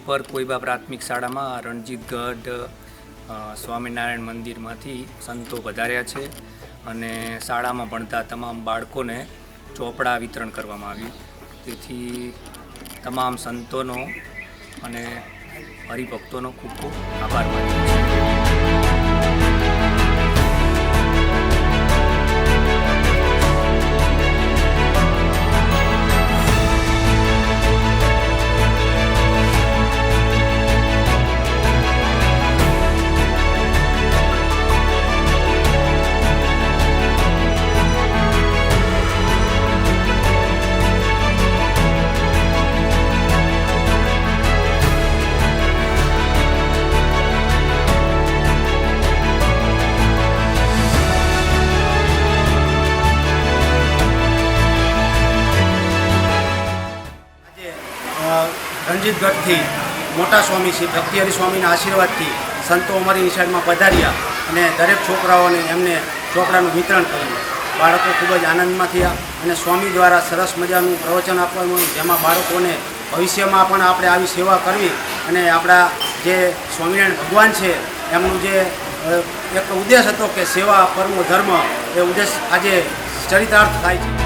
Proper કોઈબા પ્રાથમિક શાળામાં રણજીતગઢ સ્વામિનારાયણ મંદિરમાંથી સંતો પધાર્યા છે અને શાળામાં ભણતા તમામ બાળકોને ચોપડા વિતરણ કરવામાં આવ્યું. તેથી તમામ સંતોનો અને હરિભક્તોનો ખૂબ ખૂબ આભાર માનું છું. રણજીતગઢથી મોટા સ્વામી શ્રી ભક્તિહરિ સ્વામીના આશીર્વાદથી સંતો અમારી નિશાળમાં પધાર્યા અને દરેક છોકરાઓને એમને ચોપડાનું વિતરણ કર્યું. બાળકો ખૂબ જ આનંદમાં થયા અને સ્વામી દ્વારા સરસ મજાનું પ્રવચન આપવાનું, જેમાં બાળકોને ભવિષ્યમાં પણ આપણે આવી સેવા કરવી અને આપણા જે સ્વામિનારાયણ ભગવાન છે એમનું જે એક ઉદ્દેશ હતો કે સેવા પરમો ધર્મ, એ ઉદ્દેશ આજે ચરિતાર્થ થાય છે.